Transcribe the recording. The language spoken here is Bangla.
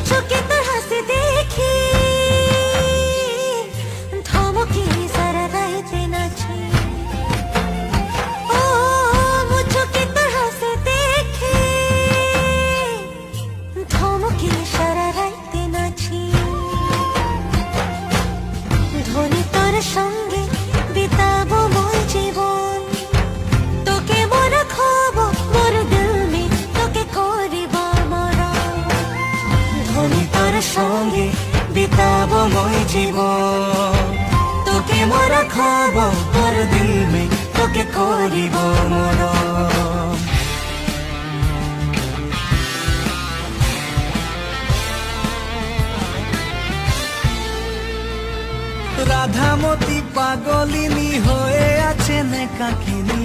চোখে তোর হাসি দেখি ধমকে সারা রাইতে নাচি। ও চোখে তোর হাসি দেখি ধমকে সারা রাইতে নাচি। ধনী তোর সঙ্গে বিতাবো মোর জীবন, তোকে মোর খাব মোর দিল মে তোকে করিব মরণ। ধনী তোর সঙ্গে বিতাবো মোর জীবন, তোকে মোর খাব মোর দিল মে তোকে করিব মরণ। রাধামতি পাগলিনী হয়ে আছেন একাকিনী,